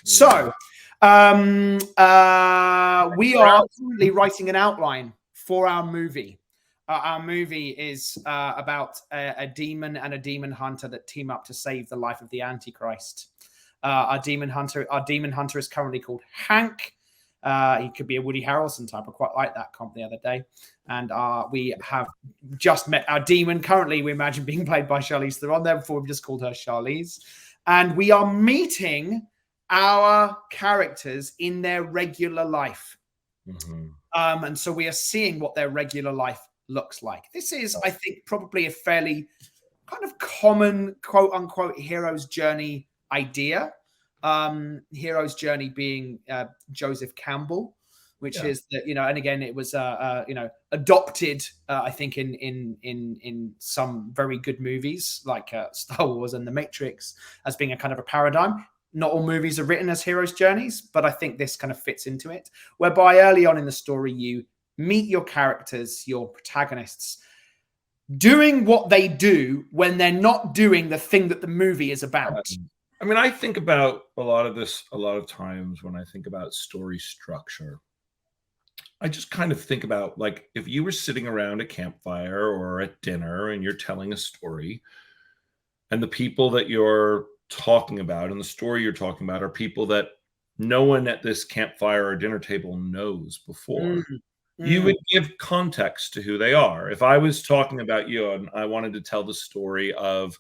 So, we are currently writing an outline for our movie. Our movie is about a demon and a demon hunter that team up to save the life of the Antichrist. Our demon hunter is currently called Hank. He could be a Woody Harrelson type. I quite like that comp the other day. And we have just met our demon. Currently, we imagine being played by Charlize Theron. Therefore, we've just called her Charlize. And we are meeting our characters in their regular life. And so we are seeing what their regular life looks like. This is, I think, probably a fairly kind of common quote unquote hero's journey idea. Hero's journey being Joseph Campbell, which is that, and again, it was adopted, I think, in some very good movies like Star Wars and The Matrix as being a kind of a paradigm. Not all movies are written as hero's journeys, but I think this kind of fits into it, whereby early on in the story, you meet your characters, your protagonists, doing what they do when they're not doing the thing that the movie is about. I mean, I think about a lot of this a lot of times when I think about story structure. I just kind of think about, like, if you were sitting around a campfire or at dinner and you're telling a story, and the people that you're talking about and the story you're talking about are people that no one at this campfire or dinner table knows before. You would give context to who they are. If I was talking about you and I wanted to tell the story of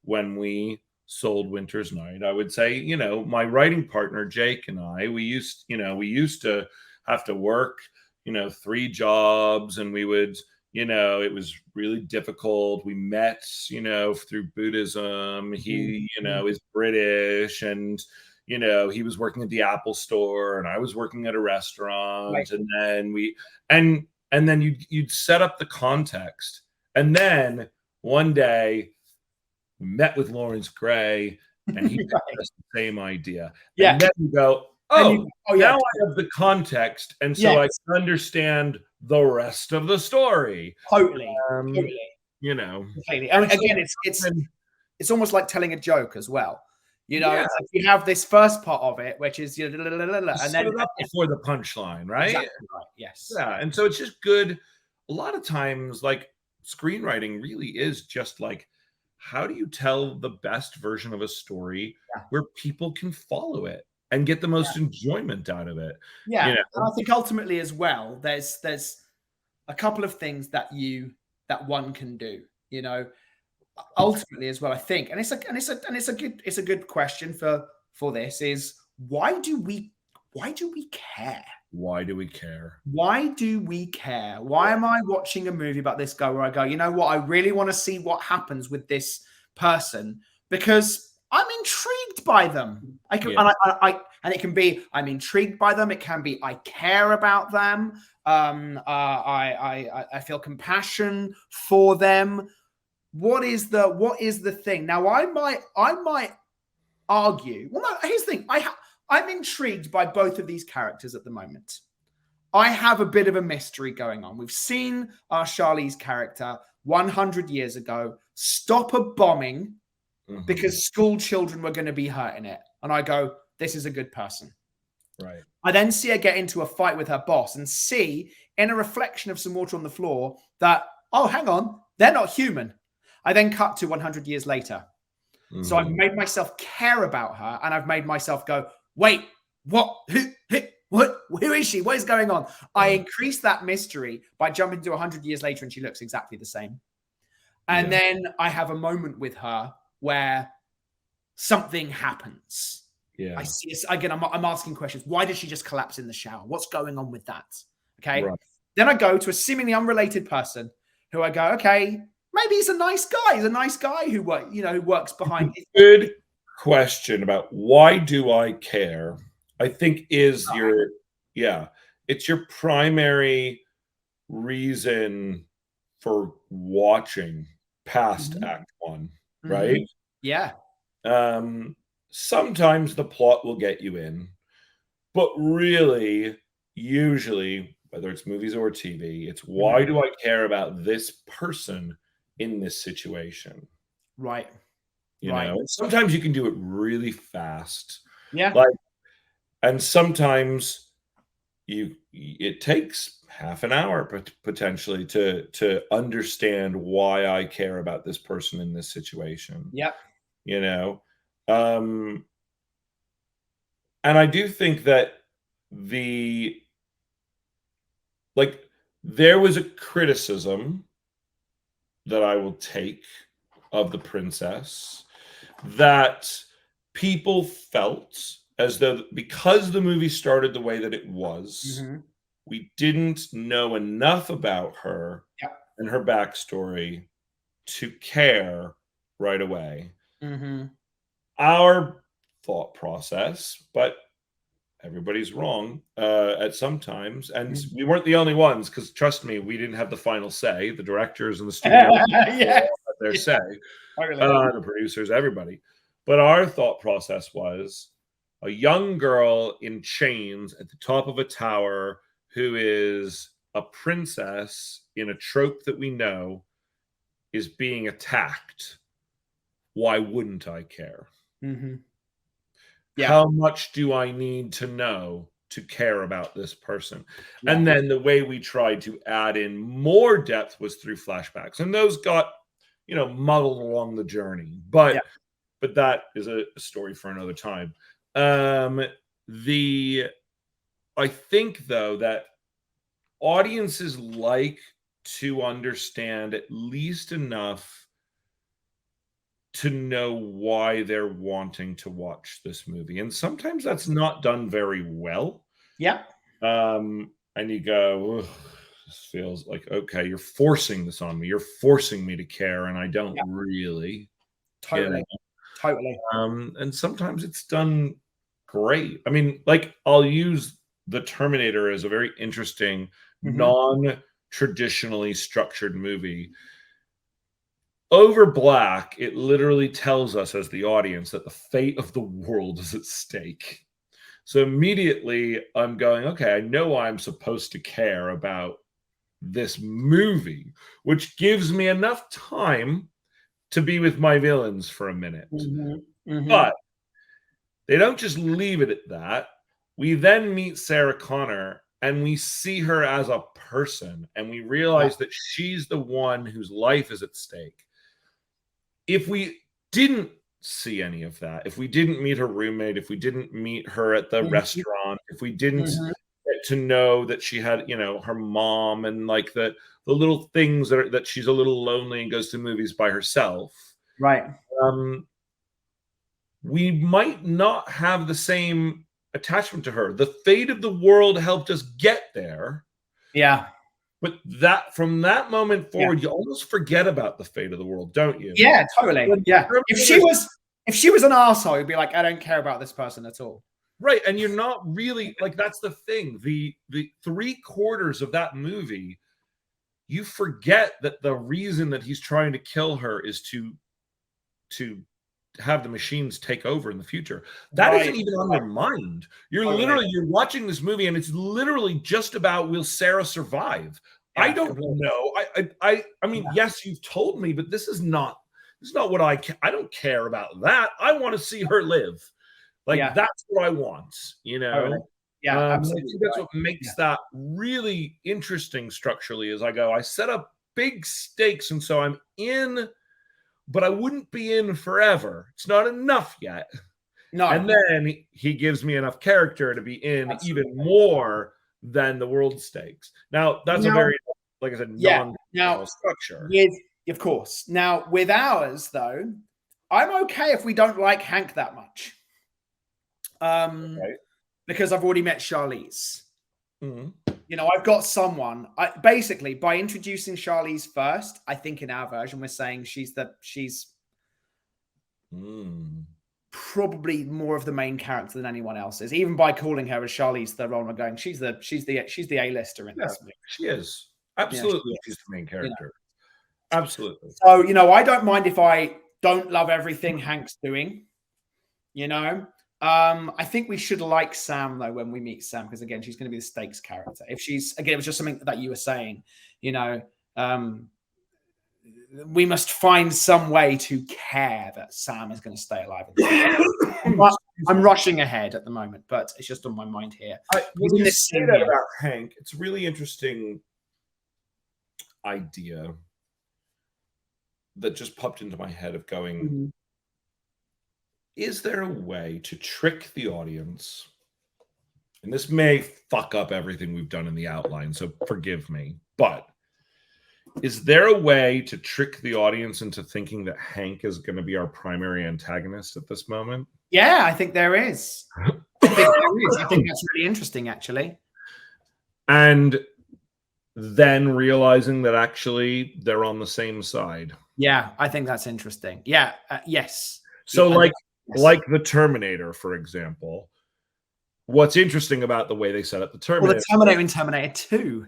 when we sold Winter's Night, I would say, my writing partner Jake and I, we used to have to work 3 jobs, and we would, it was really difficult. We met, through Buddhism. He, is British, and, he was working at the Apple store and I was working at a restaurant. Right. And then and then you'd set up the context. And then one day we met with Lawrence Gray and he had the same idea. Yeah. And then you go, now I have the context. And so I can understand the rest of the story. Totally. Completely. And again, it's almost like telling a joke as well. It's like you have this first part of it, which is and then it up before the punchline, right? Exactly right. Yes. Yeah, and so it's just good. A lot of times, like, screenwriting really is just like, how do you tell the best version of a story where people can follow it and get the most enjoyment out of it? Yeah, and I think ultimately as well, there's a couple of things that one can do. Ultimately as well, I think, and it's a good question for this is why do we care? Why do we care? Why do we care? Why am I watching a movie about this guy where I go, you know what, I really want to see what happens with this person because I'm intrigued by them. And it can be I'm intrigued by them. It can be I care about them. I feel compassion for them. What is the thing? Now, I might argue. Well, no, here's the thing. I'm intrigued by both of these characters at the moment. I have a bit of a mystery going on. We've seen our Charlize character 100 years ago stop a bombing because school children were going to be hurt in it. And I go, this is a good person. Right. I then see her get into a fight with her boss and see in a reflection of some water on the floor that, oh, hang on, they're not human. I then cut to 100 years later. So I've made myself care about her and I've made myself go, wait, what? Who is she? What is going on? I increase that mystery by jumping to 100 years later and she looks exactly the same. And then I have a moment with her where something happens. Yeah. I see. Again, I'm asking questions. Why did she just collapse in the shower? What's going on with that? Okay. Right. Then I go to a seemingly unrelated person who I go, okay, maybe he's a nice guy. He's a nice guy who works behind. Good question about why do I care? I think is it's your primary reason for watching past Act 1, right? Yeah. Sometimes the plot will get you in, but really, usually, whether it's movies or TV, it's why do I care about this person in this situation? Right. You know, sometimes you can do it really fast. Yeah. Like And sometimes it takes half an hour potentially to understand why I care about this person in this situation. Yep. You know, and I do think that the like there was a criticism that I will take of the princess that people felt as though because the movie started the way that it was, we didn't know enough about her Yep. and her backstory to care right away. Our thought process, but everybody's wrong at some times, and we weren't the only ones, because trust me, we didn't have the final say. The directors and the studio Yes. all had their say, Totally. the producers, everybody. But our thought process was a young girl in chains at the top of a tower who is a princess in a trope that we know is being attacked. Why wouldn't I care? Yeah. How much do I need to know to care about this person? Yeah. And then the way we tried to add in more depth was through flashbacks, and those got, muddled along the journey. But that is a story for another time. I think though that audiences like to understand at least enough to know why they're wanting to watch this movie. And sometimes that's not done very well. Yeah. And you go, this feels like, okay, you're forcing this on me. You're forcing me to care, and I don't really. Totally. Totally. And sometimes it's done great. I mean, like, I'll use The Terminator as a very interesting, non-traditionally structured movie. Over Black, it literally tells us as the audience that the fate of the world is at stake. So immediately I'm going, okay, I know I'm supposed to care about this movie, which gives me enough time to be with my villains for a minute. But they don't just leave it at that. We then meet Sarah Connor, and we see her as a person, and we realize that she's the one whose life is at stake. If we didn't see any of that, if we didn't meet her roommate, if we didn't meet her at the restaurant, if we didn't get to know that she had, her mom, and like the little things that she's a little lonely and goes to movies by herself, right? We might not have the same attachment to her. The fate of the world helped us get there. Yeah. But from that moment forward, you almost forget about the fate of the world, don't you? Yeah, totally. Yeah. If she was an arsehole, you'd be like, I don't care about this person at all. Right. And you're not really, like, that's the thing. The 3/4 of that movie, you forget that the reason that he's trying to kill her is to have the machines take over in the future. That isn't even on your mind. You're watching this movie, and it's literally just about, will Sarah survive? I don't know. I mean, yes, you've told me, but this is not what I don't care about that. I want to see her live. Like, that's what I want, Yeah, absolutely. That's what makes that really interesting structurally. As I set up big stakes, and so I'm in, but I wouldn't be in forever. It's not enough yet. No. And then he gives me enough character to be in even more than the world stakes. Now, that's a very, like I said, structure. Of course. Now, with ours, though, I'm okay if we don't like Hank that much. Because I've already met Charlize. I've got someone. Basically, by introducing Charlize first, I think in our version we're saying she's probably more of the main character than anyone else is. Even by calling her as Charlize Theron, we're going, she's the A-lister in this movie. She is absolutely she's the main character. Absolutely. So I don't mind if I don't love everything Hank's doing. I think we should like Sam, though, when we meet Sam, because again, she's going to be the stakes character. If it was just something that you were saying, we must find some way to care that Sam is going to stay alive. I'm rushing ahead at the moment, but it's just on my mind here. When you say that about Hank, it's a really interesting idea that just popped into my head of going, is there a way to trick the audience? And this may fuck up everything we've done in the outline, so forgive me. But is there a way to trick the audience into thinking that Hank is going to be our primary antagonist at this moment? Yeah, I think there is. I think that's really interesting, actually. And then realizing that actually they're on the same side. Yeah, I think that's interesting. Yeah, yes. So like the Terminator, for example. What's interesting about the way they set up the Terminator? Well, the Terminator in Terminator 2.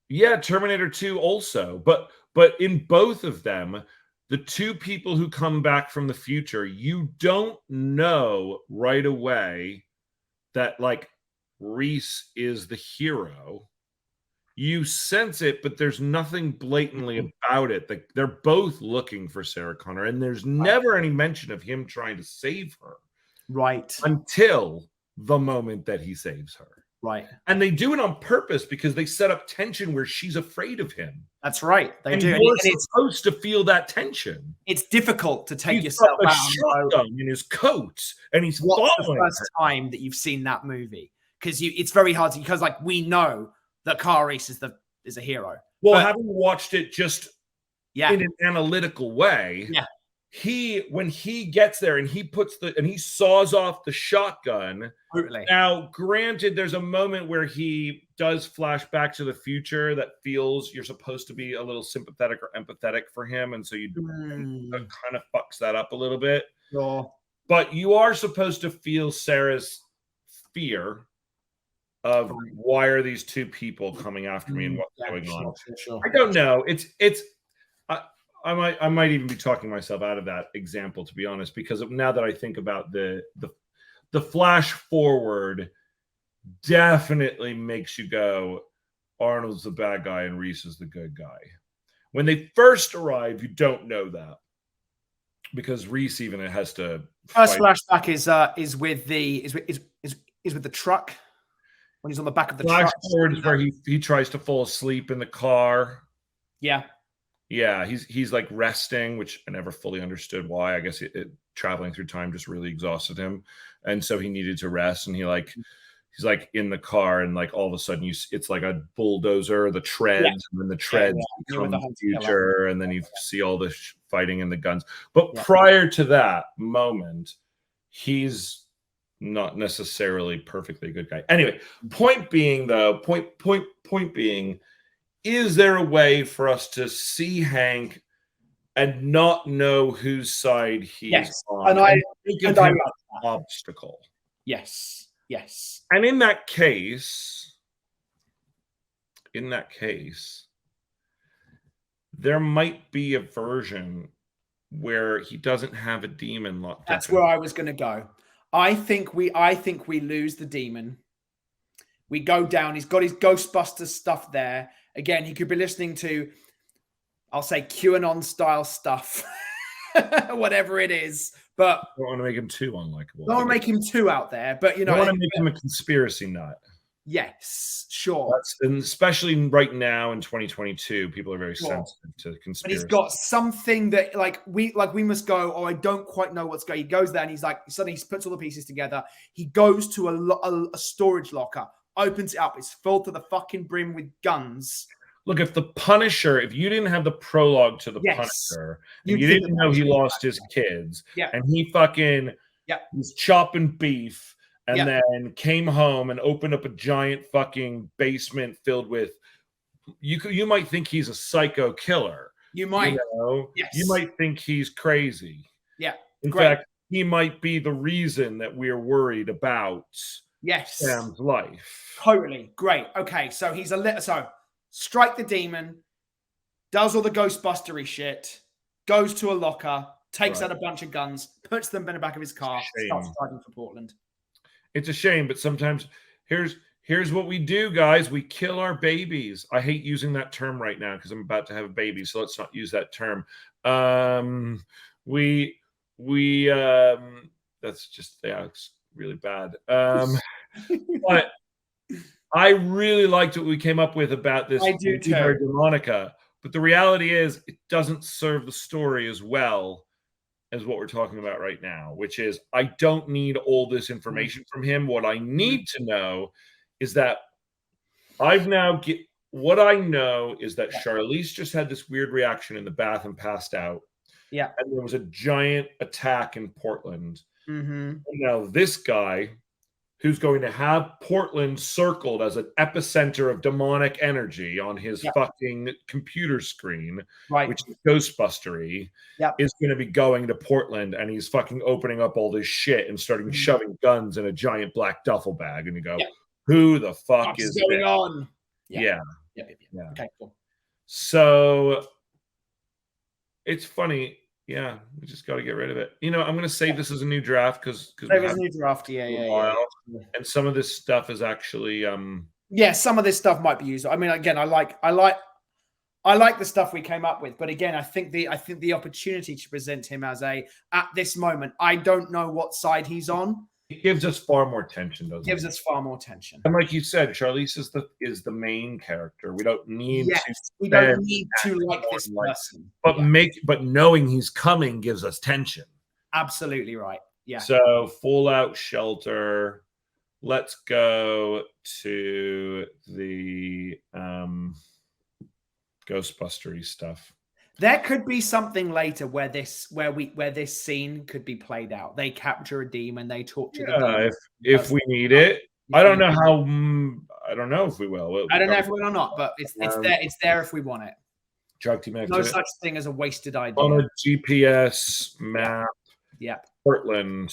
Yeah, Terminator 2 also. But in both of them, the two people who come back from the future, you don't know right away that like Reese is the hero. You sense it, but there's nothing blatantly about it. They're both looking for Sarah Connor, and there's never any mention of him trying to save her. Right. Until the moment that he saves her. Right. And they do it on purpose because they set up tension where she's afraid of him. That's right. They do. You're supposed to feel that tension. It's difficult to take yourself out. Shotgun in his coat, and he's what's the first time that you've seen that movie? Because it's very hard to, because like we know that Kyle Reese is a hero. Well, having watched it just in an analytical way, when he gets there and he saws off the shotgun. Totally. Now, granted, there's a moment where he does flash back to the future that feels you're supposed to be a little sympathetic or empathetic for him, and so you that kind of fucks that up a little bit. Sure. But you are supposed to feel Sarah's fear of why are these two people coming after me and what's going on. Sure. I don't know. I might even be talking myself out of that example, to be honest, because now that I think about the flash forward definitely makes you go, Arnold's the bad guy and Reese is the good guy. When they first arrive, you don't know that because Reese even has to. First flashback is with the truck when he's on the back of the truck. Flash forward is where he tries to fall asleep in the car. Yeah. Yeah, he's like resting, which I never fully understood why. I guess traveling through time just really exhausted him, and so he needed to rest. And he's like in the car, and like all of a sudden it's like a bulldozer, the treads, and then the treads become the future, and then you see all the fighting and the guns. But prior to that moment, he's not necessarily perfectly a good guy. Anyway, point being, is there a way for us to see Hank and not know whose side he's on? And I love an obstacle. Yes. And in that case, there might be a version where he doesn't have a demon locked up. That's where I was going to go. I think we lose the demon. We go down. He's got his Ghostbusters stuff there. Again, he could be listening to, I'll say, QAnon style stuff, whatever it is. But I don't want to make him too unlikable. Don't want to make him too out there. But I want to make him a conspiracy nut. Yes, sure. And especially right now in 2022, people are very sensitive to conspiracy. But he's got something that we must go. Oh, I don't quite know what's going. He goes there and he's like, suddenly he puts all the pieces together. He goes to a storage locker. Opens it up. It's filled to the fucking brim with guns. Look, if you didn't have the prologue to the Punisher, and you didn't know he lost his kids, and he fucking was chopping beef, and then came home and opened up a giant fucking basement filled with, you might think he's a psycho killer. You might. You might think he's crazy. Yeah. In fact, he might be the reason that we're worried about Sam's life. Totally. Great. Okay. So he's so strike the demon, does all the Ghostbustery shit, goes to a locker, takes out a bunch of guns, puts them in the back of his car, starts driving for Portland. It's a shame, but sometimes here's what we do, guys. We kill our babies. I hate using that term right now because I'm about to have a baby, so let's not use that term. that's just, yeah, it's really bad. But I really liked what we came up with about this I do too. Demonica, but the reality is it doesn't serve the story as well as what we're talking about right now, which is I don't need all this information from him. What I need to know is that what I know is that Charlize just had this weird reaction in the bath and passed out. Yeah. And there was a giant attack in Portland. Mm-hmm. Now this guy who's going to have Portland circled as an epicenter of demonic energy on his fucking computer screen, which is Ghostbustery, is going to be going to Portland, and he's fucking opening up all this shit and starting shoving guns in a giant black duffel bag. And you go, who the fuck is going on? Yeah. Okay, cool. So it's funny. Yeah, we just got to get rid of it. I'm going to save this as a new draft because save as a new draft. Yeah. And some of this stuff is actually some of this stuff might be used. I mean, again, I like the stuff we came up with, but again, I think the opportunity to present him as at this moment, I don't know what side he's on. It gives us far more tension, doesn't it? Gives us far more tension. And like you said, Charlize is the main character. We don't need to like this person. But knowing he's coming gives us tension. Absolutely right. Yeah. So Fallout Shelter. Let's go to the Ghostbustery stuff. There could be something later where this scene could be played out. They capture a demon, they torture the demon. If we need it. I don't know if we will. I don't know if we will or not, but it's there. It's there if we want it. No such thing as a wasted idea. On a GPS map. Yep. Portland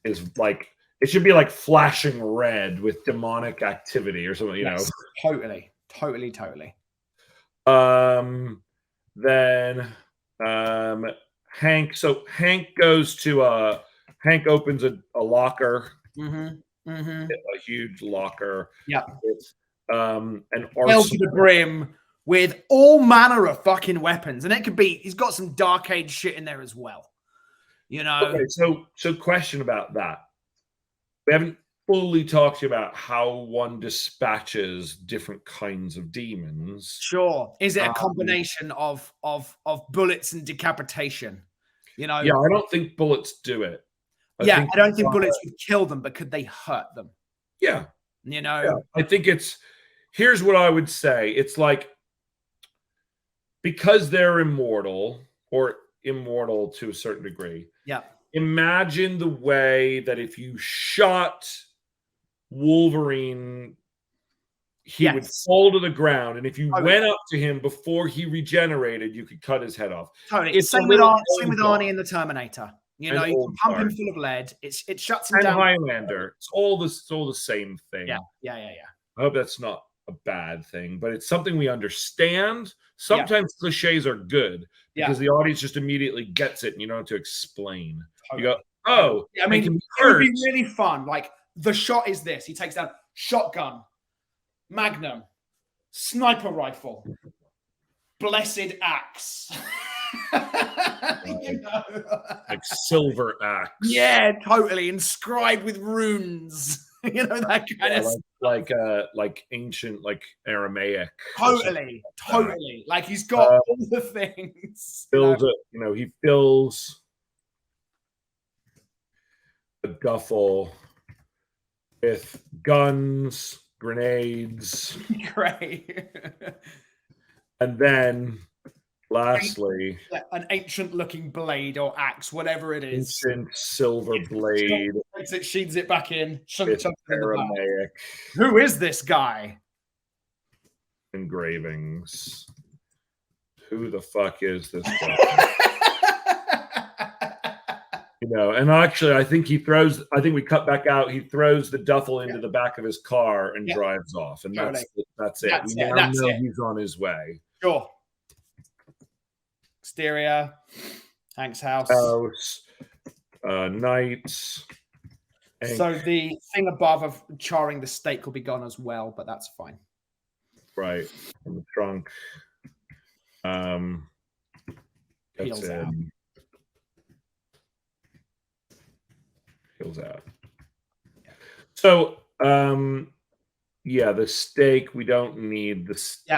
is like, it should be like flashing red with demonic activity or something, Totally. Then Hank opens a locker, a huge locker. It's an arsenal to the brim with all manner of fucking weapons, and it could be he's got some dark age shit in there as well. Okay, so question about that. We haven't fully talked about how one dispatches different kinds of demons. Sure. Is it a combination of bullets and decapitation? Yeah, I don't think bullets do it. I don't think bullets would kill them, but could they hurt them? Yeah. I think here's what I would say. It's like, because they're immortal or immortal to a certain degree. Yeah. Imagine the way that if you shot Wolverine, he would fall to the ground, and if you went up to him before he regenerated, you could cut his head off. Totally. It's same with Arnie in the Terminator. You can pump him full of lead. It shuts him down. Highlander. It's all the same thing. Yeah. I hope that's not a bad thing, but it's something we understand. Sometimes cliches are good because the audience just immediately gets it, and you don't have to explain. You go, oh, I mean, it would be really fun. Like, the shot is this: he takes down shotgun, magnum, sniper rifle, blessed axe. Like silver axe. Yeah, totally. Inscribed with runes. That kind of stuff. Like ancient, like Aramaic. Totally. Like, he's got all the things. He fills a duffel with guns, grenades. Great. And then lastly, an ancient looking blade or axe, whatever it is. Ancient silver blade. It sheeds it back in. Aramaic. Who is this guy? Engravings. Who the fuck is this guy? And actually, I think we cut back out. He throws the duffel into the back of his car and drives off. And that's it. We now know he's on his way. Sure. Exterior. Hank's house. Nights. So the thing above of charring the steak will be gone as well, but that's fine. Right. In the trunk. That's Peels out. Kills out. So, yeah, the steak. We don't need the steak.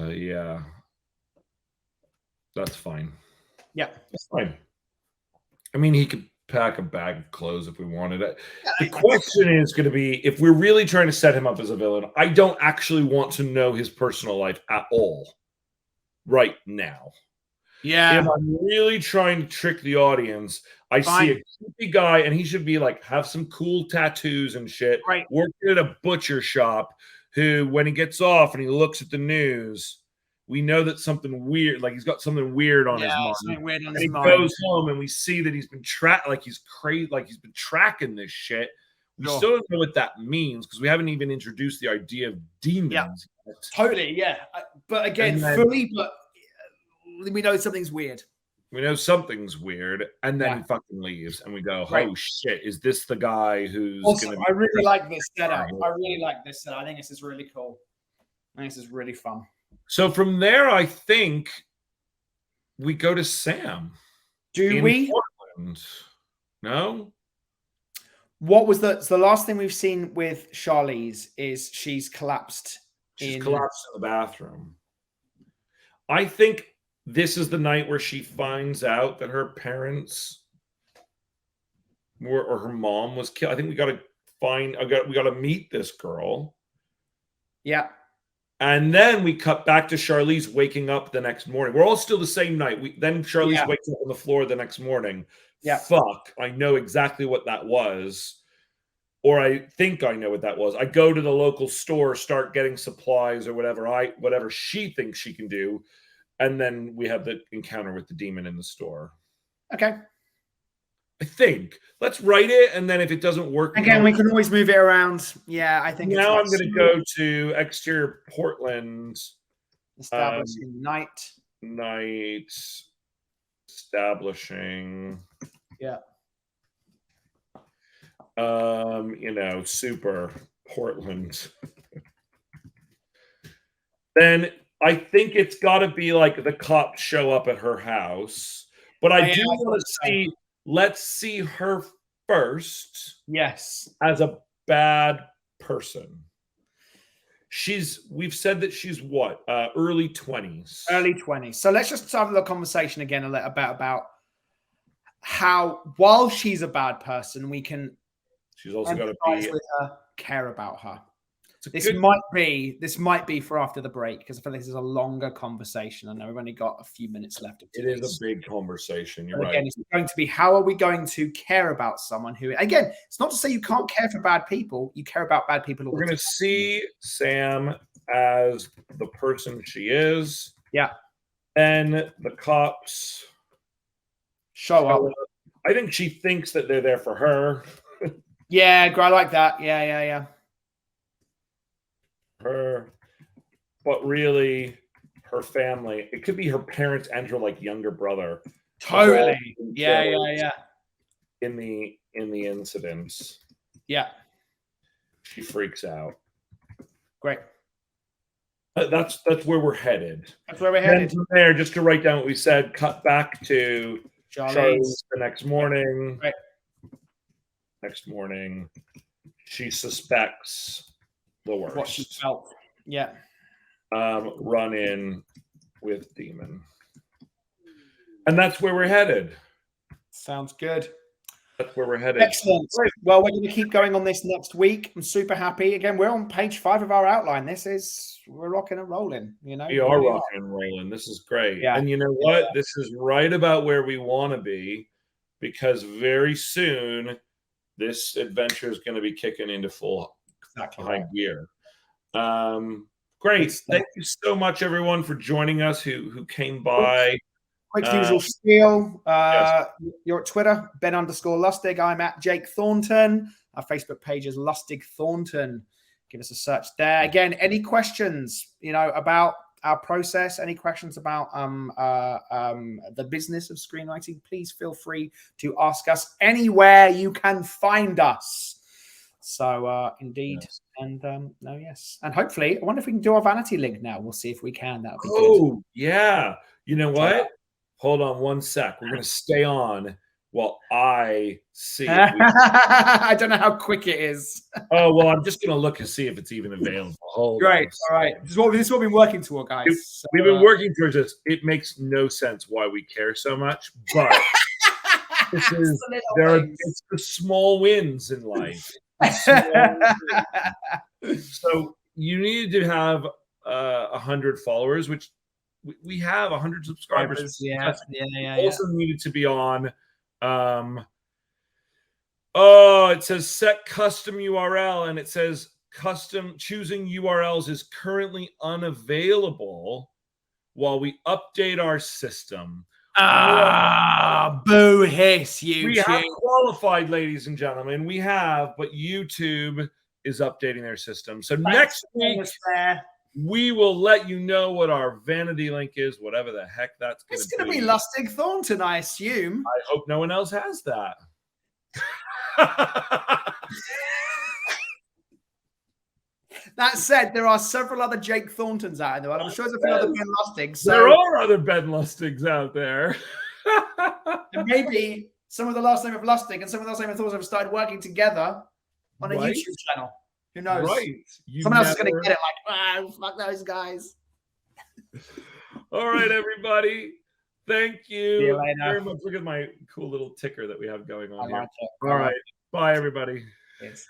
Yeah, that's fine. Yeah, that's fine. I mean, he could pack a bag of clothes if we wanted it. The question is going to be, if we're really trying to set him up as a villain, I don't actually want to know his personal life at all right now. Yeah. If I'm really trying to trick the audience, I see a creepy guy and he should be like, have some cool tattoos and shit, working at a butcher shop, who, when he gets off and he looks at the news, we know that something weird, like he's got something weird on his mind. Something weird on and his he mind. goes home and we see that he's been like he's crazy, like he's been tracking this shit. We still don't know what that means because we haven't even introduced the idea of demons yet. Totally, yeah. But again, fully, but we know something's weird. We know something's weird, and then he fucking leaves, and we go, "Oh shit! Is this the guy who's?" Also, I really like this setup. I really like this setup. I think this is really cool. I think this is really fun. So from there, I think we go to Sam. Do we? Portland. No. What was the last thing we've seen with Charlize is she's collapsed. She's collapsed in the bathroom. I think this is the night where she finds out that her parents or her mom was killed. I think we got to meet this girl. Yeah. And then we cut back to Charlize waking up the next morning. We're all still the same night. Then Charlize wakes up on the floor the next morning. Yeah. Fuck. I know exactly what that was. Or I think I know what that was. I go to the local store, start getting supplies or whatever she thinks she can do. And then we have the encounter with the demon in the store. Okay. I think. Let's write it, and then if it doesn't work... Again, we can always move it around. Yeah, I think now I'm going to go to exterior Portland. Establishing night. Night. Establishing. Yeah. Super Portland. Then... I think it's got to be like the cops show up at her house. But I do want to see, let's see her first. Yes. As a bad person. We've said that she's what? Early 20s. Early 20s. So let's just have a little conversation again a little bit about how, while she's a bad person, we can she's also got to be with her, care about her. This might be for after the break, because I feel like this is a longer conversation. I know we've only got a few minutes left. It is a big conversation. You're right. Again, it's going to be, how are we going to care about someone who, again, it's not to say you can't care for bad people. You care about bad people. We're going to see Sam as the person she is. Yeah. Then the cops show up. I think she thinks that they're there for her. Yeah, I like that. Yeah. Her, but really her family. It could be her parents and her younger brother. Totally. Yeah. In the incidents. Yeah. She freaks out. Great. That's where we're headed. That's where we're headed. From there, just to write down what we said, cut back to Charlize the next morning. Right. Next morning, she suspects the worst. What she felt. Yeah. Run in with demon. And that's where we're headed. Sounds good. That's where we're headed. Excellent. Well, we're going to keep going on this next week. I'm super happy. Again, we're on page 5 of our outline. We're rocking and rolling. We are rocking and rolling. This is great. Yeah. And you know what? Yeah. This is right about where we want to be, because very soon this adventure is going to be kicking into full high gear. Great. Thank you so much, everyone, for joining us who came by. Quick usual spiel. Yes. You're at Twitter, Ben_Lustig. I'm at Jake Thornton. Our Facebook page is Lustig Thornton. Give us a search there. Again, any questions, about our process, any questions about the business of screenwriting, please feel free to ask us anywhere you can find us. So indeed. Yes. And yes. And hopefully, I wonder if we can do our vanity link now. We'll see if we can. That would be good. Yeah. You know what? Hold on one sec. We're going to stay on while I see if we... I don't know how quick it is. Oh, well, I'm just going to look and see if it's even available. Hold Great. on. All right. This is what we've been working toward, guys. So, We've been working towards this. It makes no sense why we care so much, but it's the small wins in life. So you needed to have 100 followers, which we have 100 subscribers. Yeah. Also needed to be on. It says set custom URL, and it says custom choosing URLs is currently unavailable while we update our system. Boo hiss, YouTube. We have qualified, ladies and gentlemen. We have, but YouTube is updating their system. So next week, we will let you know what our vanity link is, whatever the heck that's going to be. It's going to be Lustig Thornton, I assume. I hope no one else has that. That said, there are several other Jake Thorntons out there, and I'm sure there's a few other Ben Lustigs. So there are other Ben Lustigs out there. And maybe some of the last name of Lustig and some of the last name of Thornton have started working together on a YouTube channel. Who knows? Right. Someone else is going to get it like, fuck those guys. All right, everybody. Thank you, See you later. very much. Look at my cool little ticker that we have going on here. Like it. All right. Bye, everybody. Yes.